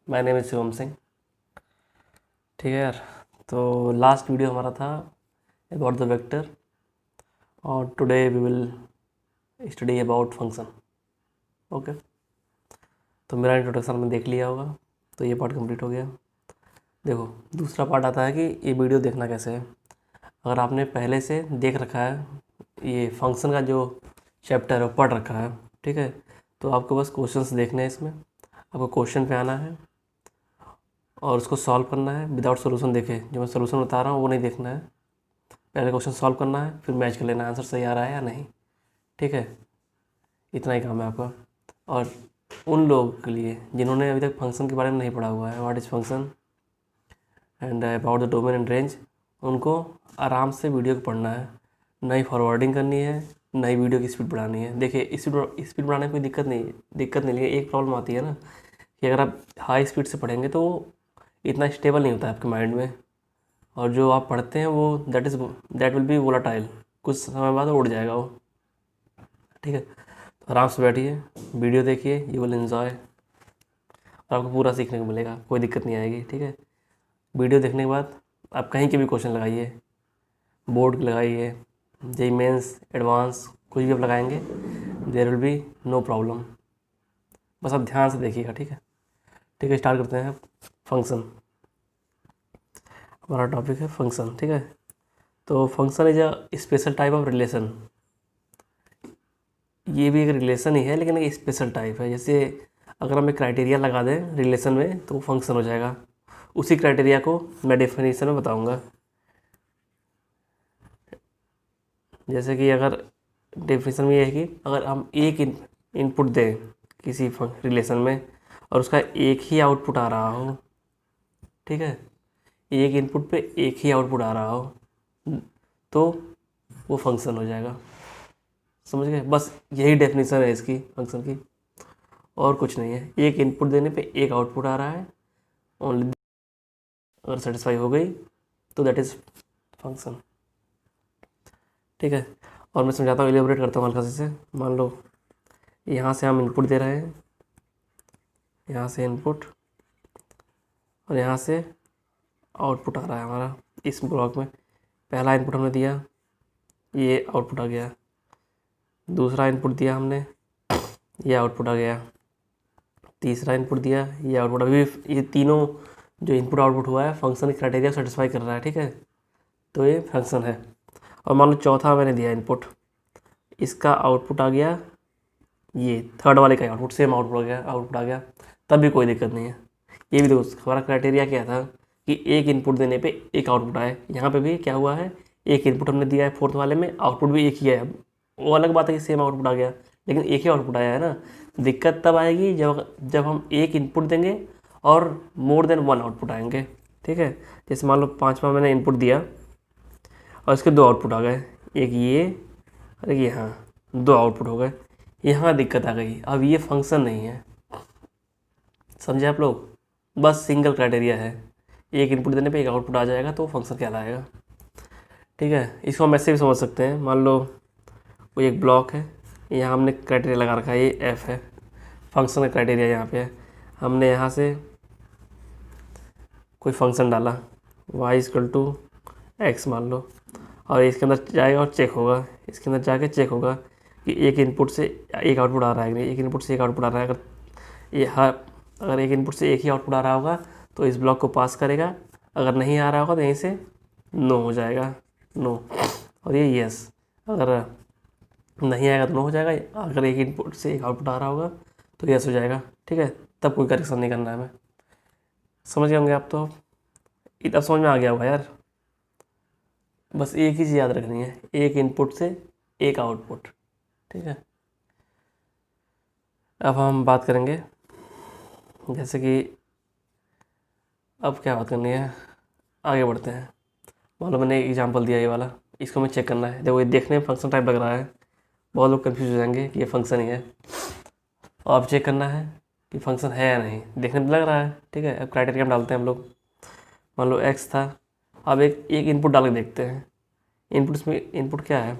My name is Shivam Singh. ठीक है यार। तो लास्ट वीडियो हमारा था अबाउट द वेक्टर और today we will study about function. Okay, तो मेरा इंट्रोडक्शन में देख लिया होगा, तो ये पार्ट कंप्लीट हो गया। देखो, दूसरा पार्ट आता है कि ये वीडियो देखना कैसे है। अगर आपने पहले से देख रखा है, ये फंक्शन का जो चैप्टर है वो पढ़ रखा है, ठीक है, तो आपको बस क्वेश्चंस देखने हैं। इसमें आपको क्वेश्चन पे आना है और उसको सॉल्व करना है विदाउट सोल्यूशन देखे। जो मैं सोल्यूशन बता रहा हूँ वो नहीं देखना है, पहले क्वेश्चन सॉल्व करना है, फिर मैच कर लेना है आंसर सही आ रहा है या नहीं। ठीक है, इतना ही काम है आपका। और उन लोगों के लिए जिन्होंने अभी तक फंक्शन के बारे में नहीं पढ़ा हुआ है, what is function and about the domain and range, उनको आराम से वीडियो को पढ़ना है, नई फॉरवर्डिंग करनी है, नई वीडियो की स्पीड बढ़ानी है। देखिए, स्पीड बढ़ाने में कोई दिक्कत नहीं है। एक प्रॉब्लम आती है ना कि अगर आप हाई स्पीड से पढ़ेंगे तो इतना स्टेबल नहीं होता है आपके माइंड में, और जो आप पढ़ते हैं वो दैट विल बी वोलाटाइल, कुछ समय बाद उड़ जाएगा वो। ठीक है, तो आराम से बैठिए, वीडियो देखिए, यू विल एंजॉय और आपको पूरा सीखने को मिलेगा, कोई दिक्कत नहीं आएगी। ठीक है, वीडियो देखने के बाद आप कहीं के भी क्वेश्चन लगाइए, बोर्ड के लगाइए, जेई मेंस, एडवांस, कुछ भी आप लगाएंगे, there will be no problem. बस आप ध्यान से देखिएगा। ठीक है, ठीक है, स्टार्ट करते हैं। फंक्शन, हमारा टॉपिक है फंक्शन। ठीक है, तो function is a special type of relation. ये भी एक रिलेशन ही है, लेकिन एक स्पेशल टाइप है। जैसे अगर हम एक क्राइटेरिया लगा दें रिलेशन में तो फंक्शन हो जाएगा। उसी क्राइटेरिया को मैं डेफिनेशन में बताऊंगा। जैसे कि अगर डेफिनेशन में ये है कि अगर हम एक इनपुट दें किसी रिलेशन में और उसका एक ही आउटपुट आ रहा हो, ठीक है, एक इनपुट पे एक ही आउटपुट आ रहा हो, तो वो फंक्शन हो जाएगा। समझ गए? बस यही डेफिनेशन है इसकी, फंक्शन की, और कुछ नहीं है। एक इनपुट देने पे एक आउटपुट आ रहा है ओनली, अगर सेटिस्फाई हो गई तो दैट इज़ फंक्शन। ठीक है, और मैं समझाता हूँ, एलिब्रेट करता हूँ हल्का से। मान लो यहाँ से हम इनपुट दे रहे हैं, यहाँ से इनपुट और यहाँ से आउटपुट आ रहा है हमारा इस ब्लॉक में। पहला इनपुट हमने दिया, ये आउटपुट आ गया। दूसरा इनपुट दिया हमने, ये आउटपुट आ गया। तीसरा इनपुट दिया, ये आउटपुट। अभी ये तीनों जो इनपुट आउटपुट हुआ है फंक्शन क्राइटेरिया सेटिस्फाई कर रहा है। ठीक है, तो ये फंक्शन है। और मान लो चौथा मैंने दिया इनपुट, इसका आउटपुट आ गया, ये थर्ड वाले का आउटपुट सेम आउटपुट आ गया, तब भी कोई दिक्कत नहीं है। ये भी दोस्त हमारा क्राइटेरिया क्या था कि एक इनपुट देने पे एक आउटपुट आए। यहाँ पे भी क्या हुआ है, एक इनपुट हमने दिया है फोर्थ वाले में, आउटपुट भी एक ही है। वो अलग बात है कि सेम आउटपुट आ गया, लेकिन एक ही आउटपुट आया है ना। दिक्कत तब आएगी जब हम एक इनपुट देंगे और मोर देन वन आउटपुट आएंगे। ठीक है, जैसे मान लो पाँचवा मैंने इनपुट दिया और इसके दो आउटपुट आ गए, एक ये और एक यहाँ, दो आउटपुट हो गए। यहाँ दिक्कत आ गई, अब ये फंक्शन नहीं है। समझे आप लोग? बस सिंगल क्राइटेरिया है, एक इनपुट देने पे एक आउटपुट आ जाएगा तो फंक्शन कहलाएगा। ठीक है, इसको हम ऐसे भी समझ सकते हैं। मान लो कोई एक ब्लॉक है, यहाँ हमने क्राइटेरिया लगा रखा है, ये एफ है, फंक्शन का क्राइटेरिया यहाँ पे है। हमने यहाँ से कोई फंक्शन डाला y=x मान लो, और इसके अंदर जाएगा और चेक होगा, इसके अंदर जाके चेक होगा कि एक इनपुट से एक आउटपुट आ रहा है कि नहीं। एक इनपुट से एक आउटपुट आ रहा है, अगर एक इनपुट से एक ही आउटपुट आ रहा होगा तो इस ब्लॉक को पास करेगा, अगर नहीं आ रहा होगा तो यहीं से नो हो जाएगा, नो। और ये यस, अगर नहीं आएगा तो नो हो जाएगा, अगर एक इनपुट से एक आउटपुट आ रहा होगा तो यस हो जाएगा। ठीक है, तब कोई करेक्शन नहीं करना है हमें। समझ गए होंगे आप तो? अब समझ में आ गया होगा यार। बस एक ही चीज़ याद रखनी है, एक इनपुट से एक आउटपुट। ठीक है, अब हम बात करेंगे, जैसे कि अब क्या बात करनी है, आगे बढ़ते हैं। मान लो मैंने एक एग्जांपल दिया ये वाला, इसको हमें चेक करना है। देखो, ये देखने में फंक्शन टाइप लग रहा है, बहुत लोग कंफ्यूज हो जाएंगे कि ये फंक्शन ही है। और अब चेक करना है कि फंक्शन है या नहीं, देखने में लग रहा है। ठीक है, अब क्राइटेरिया में डालते हैं हम लोग। मान लो एक्स था, अब एक इनपुट डाल के देखते हैं। इनपुट क्या है,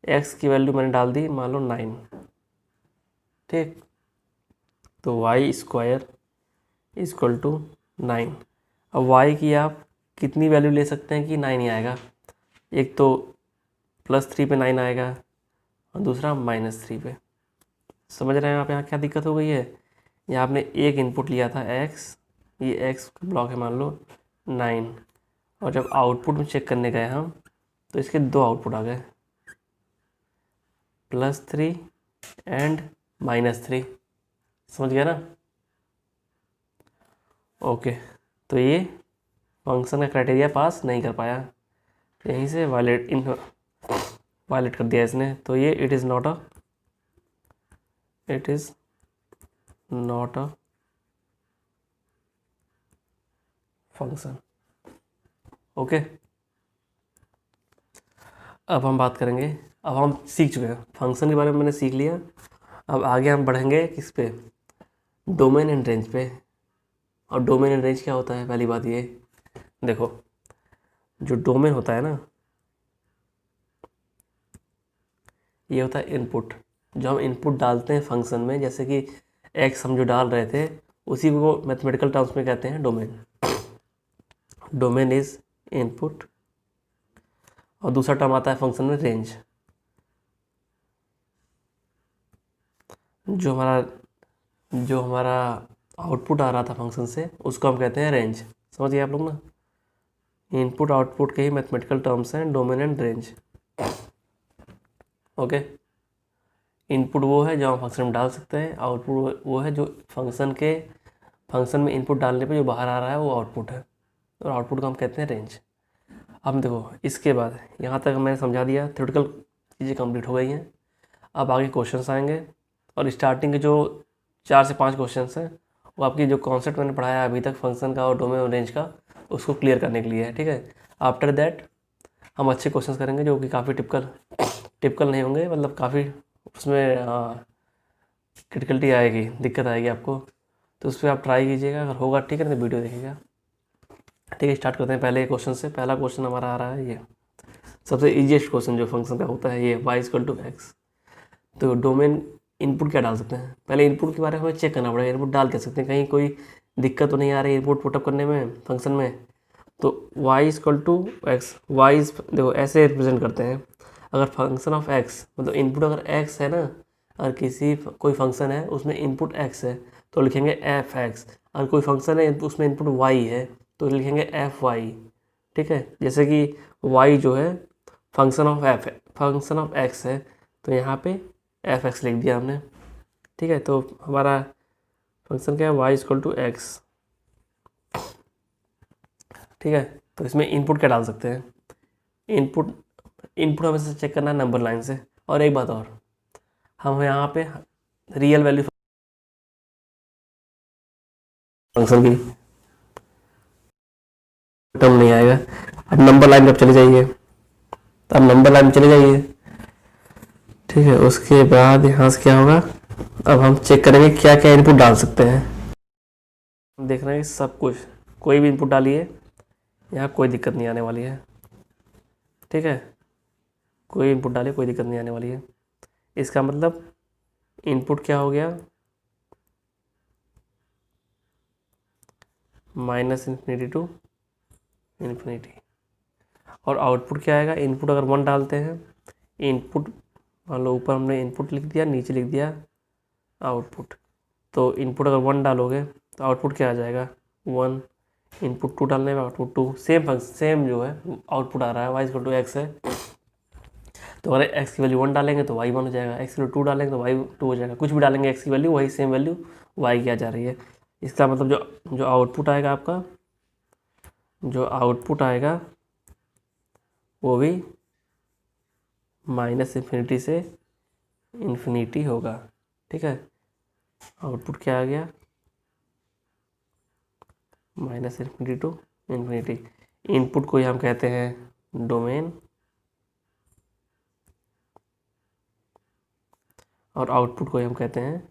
एक्स की वैल्यू मैंने डाल दी मान लो 9। ठीक, तो y² इक्वल टू 9। अब y की आप कितनी वैल्यू ले सकते हैं कि 9 ही आएगा। एक तो +3 पे 9 आएगा और दूसरा -3 पे। समझ रहे हैं आप यहाँ क्या दिक्कत हो गई है? यहाँ आपने एक इनपुट लिया था x, ये x का ब्लॉक है मान लो 9, और जब आउटपुट में चेक करने गए हम तो इसके दो आउटपुट आ गए, +3 एंड -3। समझ गया ना? ओके, तो ये फंक्शन का क्राइटेरिया पास नहीं कर पाया, तो यहीं से वायलेट कर दिया इसने। तो ये it is not a function. Okay, अब हम बात करेंगे, अब हम सीख चुके हैं फंक्शन के बारे में, मैंने सीख लिया। अब आगे हम बढ़ेंगे किस पे? डोमेन एंड रेंज पे। और डोमेन एंड रेंज क्या होता है? पहली बात ये देखो, जो डोमेन होता है ना, ये होता है इनपुट। जो हम इनपुट डालते हैं फंक्शन में, जैसे कि एक्स हम जो डाल रहे थे, उसी को मैथमेटिकल टर्म्स में कहते हैं डोमेन। Domain is input. और दूसरा टर्म आता है फंक्शन में रेंज। जो हमारा आउटपुट आ रहा था फंक्शन से, उसको हम कहते हैं रेंज। समझ गए आप लोग ना? इनपुट आउटपुट के ही मैथमेटिकल टर्म्स हैं domain and range. Okay, input वो है जो हम फंक्शन में डाल सकते हैं, आउटपुट वो है जो फंक्शन में इनपुट डालने पे जो बाहर आ रहा है वो आउटपुट है, और आउटपुट को हम कहते हैं रेंज। अब देखो, इसके बाद यहाँ तक मैंने समझा दिया, थ्योरेटिकल चीज़ें कंप्लीट हो गई हैं। अब आगे क्वेश्चंस आएंगे, और स्टार्टिंग के जो 4 से 5 क्वेश्चंस हैं वो आपकी जो कॉन्सेप्ट मैंने पढ़ाया अभी तक फंक्शन का और डोमेन और रेंज का, उसको क्लियर करने के लिए है। ठीक है, आफ्टर दैट हम अच्छे क्वेश्चंस करेंगे जो कि काफ़ी टिपिकल नहीं होंगे, मतलब काफ़ी उसमें क्रिटिकलिटी आएगी, दिक्कत आएगी आपको, तो उस पर आप ट्राई कीजिएगा। अगर होगा ठीक है तो वीडियो देखिएगा। ठीक है, स्टार्ट करते हैं पहले क्वेश्चन से। पहला क्वेश्चन हमारा आ रहा है ये सबसे ईजीएस्ट क्वेश्चन जो फंक्शन का होता है, ये y = x। तो डोमेन इनपुट क्या डाल सकते हैं? पहले इनपुट के बारे में हमें चेक करना पड़ेगा, इनपुट डाल क्या सकते हैं, कहीं कोई दिक्कत तो नहीं आ रही इनपुट पुटअप करने में फंक्शन में। तो y = x, देखो ऐसे रिप्रेजेंट करते हैं। अगर फंक्शन ऑफ x मतलब इनपुट अगर x है ना, अगर कोई फंक्शन है उसमें इनपुट x है तो लिखेंगे f(x). अगर कोई फंक्शन है उसमें इनपुट y है तो लिखेंगे f(y). ठीक है, जैसे कि y जो है फंक्शन ऑफ x है, तो यहाँ पे f(x) लिख दिया हमने। ठीक है, तो हमारा फंक्शन क्या है? y = x। ठीक है, तो इसमें इनपुट क्या डाल सकते हैं? इनपुट हमें चेक करना है नंबर लाइन से। और एक बात और, हम यहाँ पे रियल वैल्यू फंक्शन की टर्म नहीं आएगा। अब नंबर लाइन पर चले जाइए, अब नंबर लाइन चले जाइए। ठीक है, उसके बाद यहाँ से क्या होगा? अब हम चेक करेंगे क्या क्या इनपुट डाल सकते हैं। हम देख रहे हैं सब कुछ, कोई भी इनपुट डालिए, यहाँ कोई दिक्कत नहीं आने वाली है। ठीक है, कोई इनपुट डालिए, कोई दिक्कत नहीं आने वाली है। इसका मतलब इनपुट क्या हो गया? -∞ to ∞। और आउटपुट क्या आएगा? इनपुट अगर 1 डालते हैं, इनपुट मान लो ऊपर हमने इनपुट लिख दिया, नीचे लिख दिया आउटपुट। तो इनपुट अगर 1 डालोगे तो आउटपुट क्या आ जाएगा? 1। इनपुट 2 डालने में आउटपुट 2। सेम जो है आउटपुट आ रहा है, y = x है। तो अगर x की वैल्यू 1 डालेंगे तो y 1 हो जाएगा, x की वैल्यू 2 डालेंगे तो y 2 हो जाएगा। कुछ भी डालेंगे x की वैल्यू, वही सेम वैल्यू y की आ जा रही है। इसका मतलब जो आउटपुट आएगा आपका, जो आउटपुट आएगा वो भी -∞ से ∞ होगा। ठीक है, आउटपुट क्या आ गया? -∞ to ∞। इनपुट को ही हम कहते हैं डोमेन, और आउटपुट को ही हम कहते हैं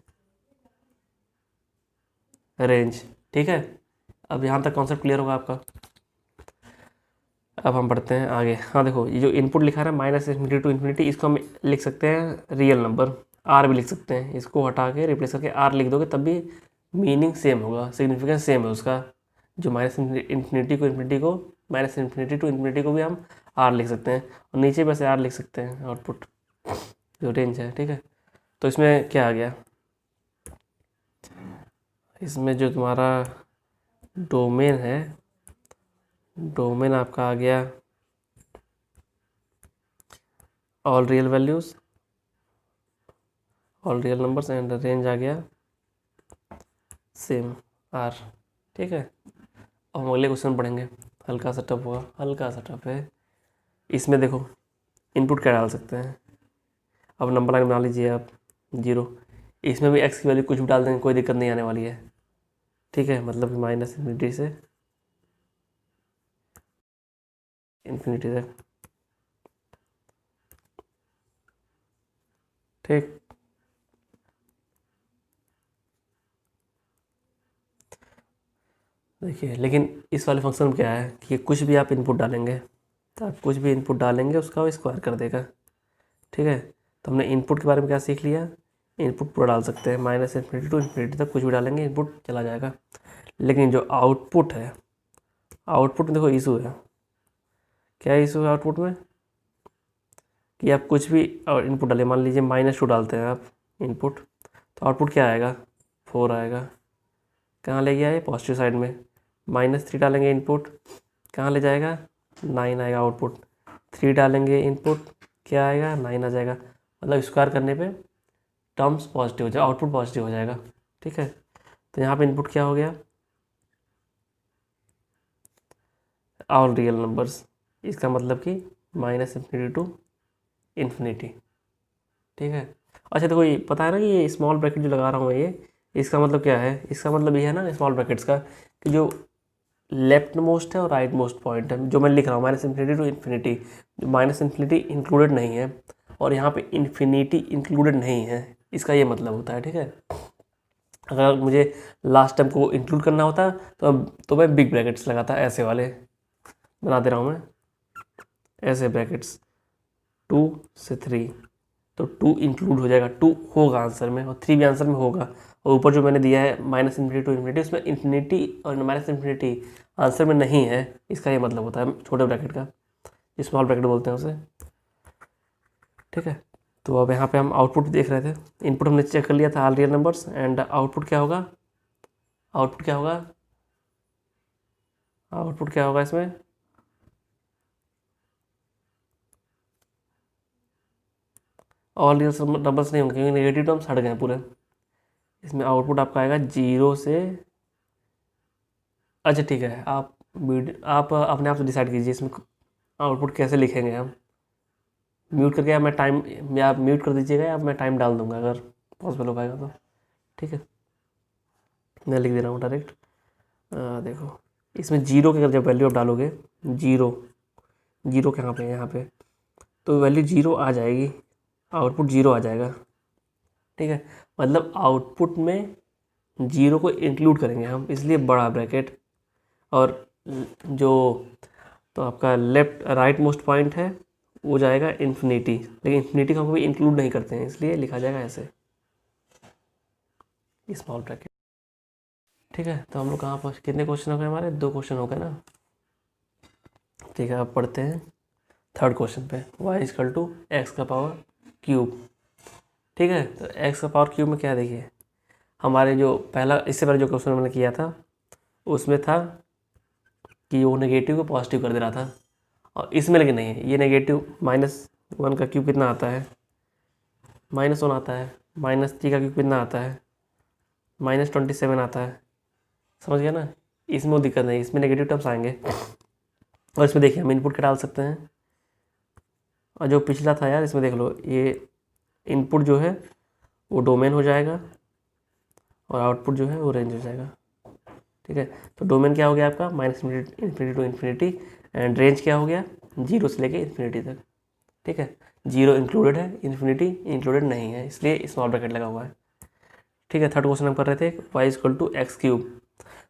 रेंज। ठीक है, अब यहाँ तक कॉन्सेप्ट क्लियर होगा आपका। अब हम बढ़ते हैं आगे। हाँ देखो, ये जो इनपुट लिखा है -∞ to ∞, इसको हम लिख सकते हैं रियल नंबर, r भी लिख सकते हैं। इसको हटा के रिप्लेस करके r लिख दोगे तब भी मीनिंग सेम होगा, सिग्निफिकेंस सेम है उसका। जो माइनस इन्फिनिटी को माइनस इन्फिनिटी टू इन्फिनिटी को भी हम आर लिख सकते हैं, और नीचे वैसे आर लिख सकते हैं आउटपुट जो रेंज है। ठीक है, तो इसमें क्या आ गया, इसमें जो तुम्हारा डोमेन है, डोमेन आपका आ गया all real values, all real numbers, and range आ गया सेम आर। ठीक है, अब हम अगले क्वेश्चन पढ़ेंगे, हल्का सा टफ होगा, हल्का सा टफ है। इसमें देखो इनपुट क्या डाल सकते हैं, अब नंबर लाइन बना लीजिए आप 0, इसमें भी x की वैल्यू कुछ भी डाल देंगे, कोई दिक्कत नहीं आने वाली है। ठीक है, मतलब कि माइनस इन्फिनिटी से इन्फिनिटी तक। ठीक, देखिए लेकिन इस वाले फंक्शन में क्या है कि कुछ भी आप इनपुट डालेंगे, तो आप कुछ भी इनपुट डालेंगे उसका वो स्क्वायर कर देगा। ठीक है, तो हमने इनपुट के बारे में क्या सीख लिया, इनपुट पूरा डाल सकते हैं, माइनस इन्फिनिटी टू इन्फिनिटी तक कुछ भी डालेंगे इनपुट चला जाएगा। लेकिन जो आउटपुट है, आउटपुट में देखो इशू है, क्या इशू है आउटपुट में, कि आप कुछ भी और इनपुट डालें, मान लीजिए -2 डालते हैं आप इनपुट, तो आउटपुट क्या आएगा, 4 आएगा। कहाँ ले गया है, पॉजिटिव साइड में। -3 डालेंगे इनपुट, कहाँ ले जाएगा, 9 आएगा आउटपुट। 3 डालेंगे इनपुट, क्या आएगा, 9 आ जाएगा। मतलब स्क्वायर करने पे टर्म्स पॉजिटिव हो जाएगा, आउटपुट पॉजिटिव हो जाएगा। ठीक है, तो यहाँ पे इनपुट क्या हो गया, ऑल रियल नंबर्स, इसका मतलब कि माइनस इन्फिनिटी टू इन्फिनिटी। ठीक है, अच्छा देखो ये पता है ना कि ये स्मॉल ब्रैकेट जो लगा रहा हूँ ये, इसका मतलब क्या है, इसका मतलब ये है ना स्मॉल ब्रैकेट्स का, कि जो लेफ्ट मोस्ट है और राइट मोस्ट पॉइंट है जो मैं लिख रहा हूँ minus infinity to infinity, minus infinity included नहीं है और यहाँ पे इन्फिनिटी इंक्लूडेड नहीं है, इसका ये मतलब होता है। ठीक है, अगर मुझे लास्ट टर्म को इंक्लूड करना होता तो मैं बिग ब्रैकेट्स लगाता, ऐसे वाले बना दे रहा हूँ मैं, ऐसे ब्रैकेट्स 2 से 3, तो 2 इंक्लूड हो जाएगा, 2 होगा आंसर में और 3 भी आंसर में होगा। और ऊपर जो मैंने दिया है माइनस इन्फिनिटी टू इन्फिनिटी, उसमें इन्फिनिटी और माइनस इन्फिनिटी आंसर में नहीं है, इसका ये मतलब होता है छोटे ब्रैकेट का, स्मॉल ब्रैकेट बोलते हैं उसे। ठीक है, तो अब यहाँ पे हम आउटपुट देख रहे थे, इनपुट हमने चेक कर लिया था all real numbers, and output क्या होगा, आउटपुट क्या होगा, आउटपुट क्या होगा इसमें, ऑल रियल नंबर्स नहीं होंगे क्योंकि नेगेटिव टर्म्स हट गए हैं पूरे। इसमें आउटपुट आपका आएगा 0 से, अच्छा ठीक है, आप अपने आप से डिसाइड कीजिए इसमें आउटपुट कैसे लिखेंगे हम। म्यूट करके या मैं टाइम, या आप म्यूट कर दीजिएगा या मैं टाइम डाल दूंगा अगर पॉसिबल हो पाएगा तो। ठीक है, मैं लिख दे रहा हूँ डायरेक्ट। देखो इसमें 0 की अगर जब वैल्यू आप डालोगे, 0 0 कहाँ पे है, यहाँ पे, तो वैल्यू 0 आ जाएगी, आउटपुट 0 आ जाएगा। ठीक है, मतलब आउटपुट में 0 को इंक्लूड करेंगे हम, इसलिए बड़ा ब्रैकेट, और जो तो आपका लेफ्ट राइट मोस्ट पॉइंट है वो जाएगा इन्फिनिटी, लेकिन इन्फिनिटी को हम कभी इंक्लूड नहीं करते हैं इसलिए लिखा जाएगा ऐसे स्मॉल ब्रैकेट। ठीक है, तो हम लोग कहाँ पहुँच, कितने क्वेश्चन हो गए हमारे, 2 क्वेश्चन हो गए ना। ठीक है, अब पढ़ते हैं थर्ड क्वेश्चन पे, y इक्वल टू एक्स का पावर क्यूब। ठीक है, तो एक्स का पावर क्यूब में क्या देखिए, हमारे जो पहला इससे पहले जो क्वेश्चन मैंने किया था उसमें था कि वो नेगेटिव को पॉजिटिव कर दे रहा था, और इसमें लेकिन नहीं है, ये नेगेटिव -1 का क्यूब कितना आता है, -1 आता है, -3 का क्यूब कितना आता है, -27 आता है। समझ गया ना, इसमें वो दिक्कत नहीं, इसमें नेगेटिव टर्म्स आएंगे। और इसमें देखिए हम इनपुट क्या डाल सकते हैं, और जो पिछला था यार इसमें देख लो, ये इनपुट जो है वो डोमेन हो जाएगा और आउटपुट जो है वो रेंज हो जाएगा। ठीक है, तो डोमेन क्या हो गया आपका minus infinity to infinity, and range क्या हो गया 0 से लेके इन्फिनिटी तक। ठीक है, 0 इंक्लूडेड है, इन्फिनिटी इंक्लूडेड नहीं है, इसलिए स्मॉल ब्रैकेट लगा हुआ है। ठीक है, थर्ड क्वेश्चन हम कर रहे थे y equal to x cube,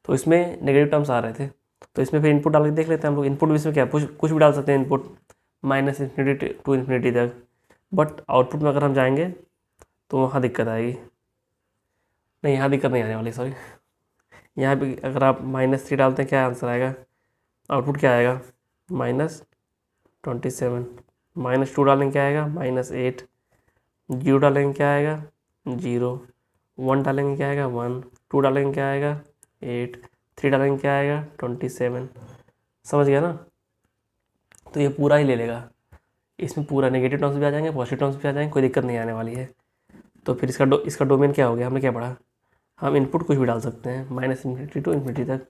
तो इसमें नेगेटिव टर्म्स आ रहे थे, तो इसमें फिर इनपुट डाल के देख लेते हैं हम लोग। इनपुट भी इसमें क्या कुछ भी डाल सकते हैं input, minus infinity to infinity तक, बट आउटपुट में अगर हम जाएंगे तो वहाँ दिक्कत आएगी। नहीं, यहाँ दिक्कत नहीं आने वाली, सॉरी। यहाँ भी अगर आप -3 डालते हैं क्या आंसर आएगा, आउटपुट क्या आएगा, -27। -2 डालेंगे क्या आएगा, -8। 0 डालेंगे क्या आएगा, 0। 1 डालेंगे क्या आएगा, 1। 2 डालेंगे क्या आएगा, 8। 3 डालेंगे क्या आएगा, 27। समझ गया ना। तो ये पूरा ही ले लेगा, इसमें पूरा नेगेटिव टर्म्स भी आ जाएंगे, पॉजिटिव टर्म्स भी आ जाएंगे, कोई दिक्कत नहीं आने वाली है। तो फिर इसका डोमेन क्या हो गया, हमने क्या पढ़ा, हम इनपुट कुछ भी डाल सकते हैं -∞ टू ∞ तक।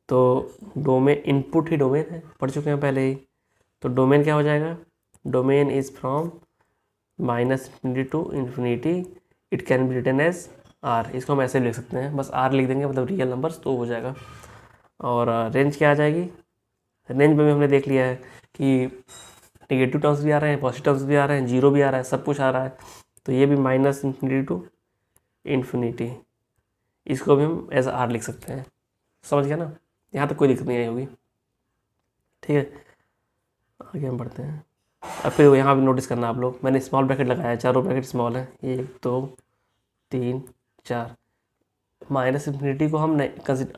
तो डोमेन, इनपुट ही डोमेन है, पढ़ चुके हैं पहले ही। तो डोमेन क्या हो जाएगा, domain is from -∞ to ∞, it can be written as R। इसको हम ऐसे लिख सकते हैं, बस R लिख देंगे, मतलब रियल नंबर्स, तो हो जाएगा। और रेंज क्या आ जाएगी, रेंज में भी हमने देख लिया है कि नेगेटिव टर्म्स भी आ रहे हैं, पॉजिटिव टर्म्स भी आ रहे हैं, 0 भी आ रहा है, सब कुछ आ रहा है। तो ये भी -∞ टू ∞, इसको भी हम एज R लिख सकते हैं। समझ गया ना, यहाँ तक कोई दिक्कत नहीं आई होगी। ठीक है, आगे हम बढ़ते हैं। अब फिर यहाँ भी नोटिस करना आप लोग, मैंने स्मॉल ब्रैकेट लगाया है, चारों ब्रैकेट स्मॉल है, 1 2 3 4। -∞ को हम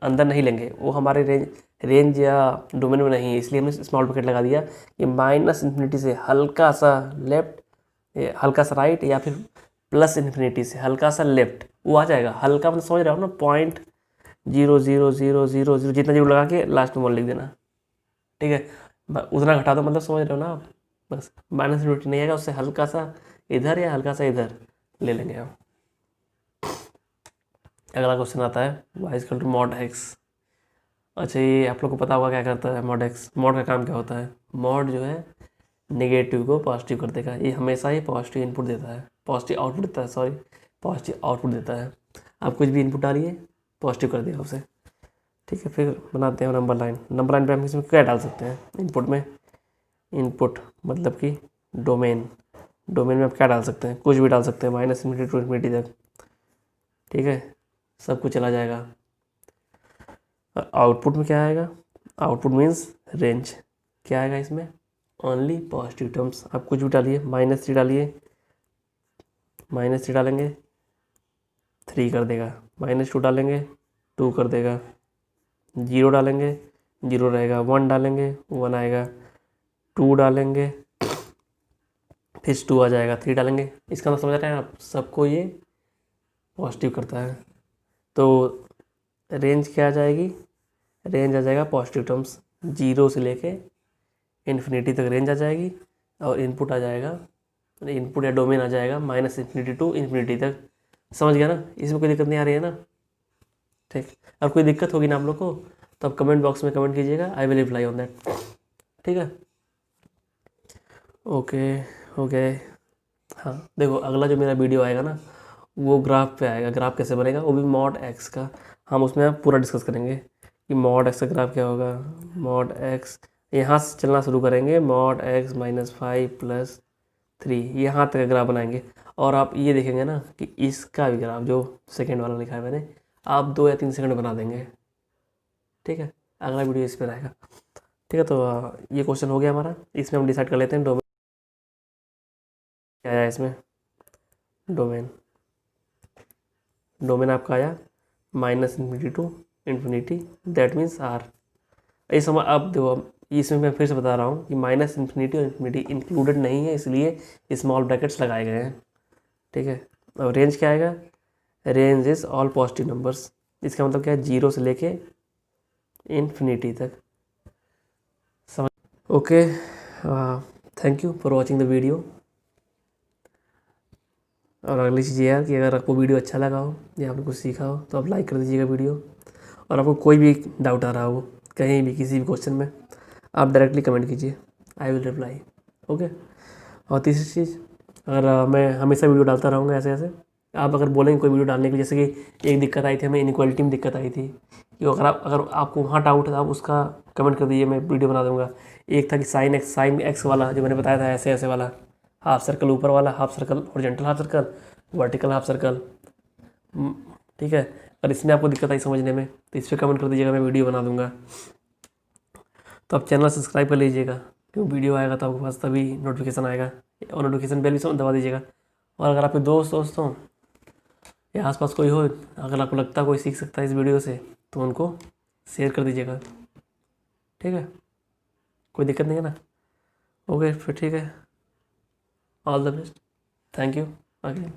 अंदर नहीं लेंगे, वो हमारे रेंज या डोमेन में नहीं है, इसलिए हमने स्मॉल ब्रैकेट लगा दिया कि -∞ से हल्का सा लेफ्ट, हल्का सा राइट, या फिर +∞ से हल्का सा लेफ्ट, वो आ जाएगा। हल्का मतलब समझ रहे हो ना, 0.0000 जितना 0 लगा के लास्ट में 1 लिख देना। ठीक है, उतना घटा दो, मतलब समझ रहे हो ना आप। बस -∞ नहीं आएगा, उससे हल्का सा इधर या हल्का सा इधर ले लेंगे हम। अगला क्वेश्चन आता है y = (x). अच्छा, ये आप लोग को पता होगा क्या करता है mod x। mod का काम क्या होता है, mod जो है नेगेटिव को पॉजिटिव कर देगा, ये हमेशा ही पॉजिटिव इनपुट देता है, पॉजिटिव आउटपुट देता है, सॉरी, पॉजिटिव आउटपुट देता है। आप कुछ भी इनपुट डालिए, पॉजिटिव कर देगा उसे। ठीक है, फिर बनाते हैं नंबर लाइन। नंबर लाइन पे हम इसमें क्या डाल सकते हैं इनपुट में, इनपुट मतलब कि डोमेन, डोमेन में आप क्या डाल सकते हैं, कुछ भी डाल सकते हैं, -∞ टू ∞ तक। ठीक है, सब कुछ चला जाएगा। आउटपुट में क्या आएगा, आउटपुट मीन्स रेंज, क्या आएगा इसमें, ओनली पॉजिटिव टर्म्स। आप कुछ भी डालिए, -3 डालिए, -3 डालेंगे 3 कर देगा, -2 डालेंगे 2 कर देगा, 0 डालेंगे 0 रहेगा, 1 डालेंगे 1 आएगा, 2 डालेंगे फिर 2 आ जाएगा, 3 डालेंगे। इसका मतलब समझ रहे हैं आप, सबको ये पॉजिटिव करता है। तो रेंज क्या आ जाएगी, रेंज आ जाएगा पॉजिटिव टर्म्स, 0 से लेके ∞ तक रेंज आ जाएगी। और इनपुट आ जाएगा, इनपुट या डोमेन आ जाएगा -∞ टू ∞ तक। समझ गया ना, इसमें कोई दिक्कत नहीं आ रही है ना। ठीक, अब कोई दिक्कत होगी ना आप लोग को तो आप कमेंट बॉक्स में कमेंट कीजिएगा, I will reply on that. ठीक है, ओके। हाँ देखो, अगला जो मेरा वीडियो आएगा ना, वो ग्राफ पे आएगा। ग्राफ कैसे बनेगा, वो भी mod x का, हम उसमें पूरा डिस्कस करेंगे कि mod x का ग्राफ क्या होगा। mod x यहाँ से चलना शुरू करेंगे, mod x -5 + 3, यहाँ तक का ग्राफ बनाएंगे। और आप ये देखेंगे ना कि इसका भी ग्राफ, जो सेकेंड वाला लिखा है मैंने, आप 2 या 3 सेकंड बना देंगे। ठीक है, अगला वीडियो इस पर आएगा। ठीक है, तो ये क्वेश्चन हो गया हमारा। इसमें हम डिसाइड कर लेते हैं डोमेन क्या आया इसमें। डोमेन आपका आया -∞ टू ∞, दैट मीन्स R। ये समझ, अब देखो, इसमें मैं फिर से बता रहा हूँ कि -∞ और ∞ इंक्लूडेड नहीं है, इसलिए स्मॉल ब्रैकेट्स लगाए गए हैं। ठीक है, अब रेंज क्या आएगा, range is all positive numbers. इसका मतलब क्या है, 0 से लेके ∞ तक। समझ, okay. Thank you for watching the video. और अगली चीज़ ये है कि अगर आपको वीडियो अच्छा लगा हो या आपने कुछ सीखा हो तो आप लाइक कर दीजिएगा वीडियो। और आपको कोई भी डाउट आ रहा हो कहीं भी किसी भी क्वेश्चन में, आप डायरेक्टली कमेंट कीजिए, आई विल रिप्लाई। ओके। और तीसरी चीज़, अगर मैं हमेशा वीडियो डालता रहूँगा ऐसे ऐसे, आप अगर बोलेंगे कोई वीडियो डालने के लिए, जैसे कि एक दिक्कत आई थी हमें, इनक्वालिटी में दिक्कत आई थी, कि अगर आपको वहाँ डाउट है तो आप उसका कमेंट कर दीजिए, मैं वीडियो बना दूँगा। एक था कि साइन एक्स वाला जो मैंने बताया था, ऐसे ऐसे वाला, हाफ सर्कल ऊपर वाला, half circle horizontal, half circle vertical, half circle. ठीक है, अगर इसमें आपको दिक्कत आई समझने में तो इस पर कमेंट कर दीजिएगा, मैं वीडियो बना दूंगा। तो आप चैनल सब्सक्राइब कर लीजिएगा, क्योंकि वीडियो आएगा तो आपके पास तभी नोटिफिकेशन आएगा, और नोटिफिकेशन बेल भी दबा दीजिएगा। और अगर आपके दोस्त हो या आसपास कोई हो, अगर आपको लगता है कोई सीख सकता है इस वीडियो से, तो उनको शेयर कर दीजिएगा। ठीक है, कोई दिक्कत नहीं है ना? ओके फिर ठीक है, all the best, thank you again.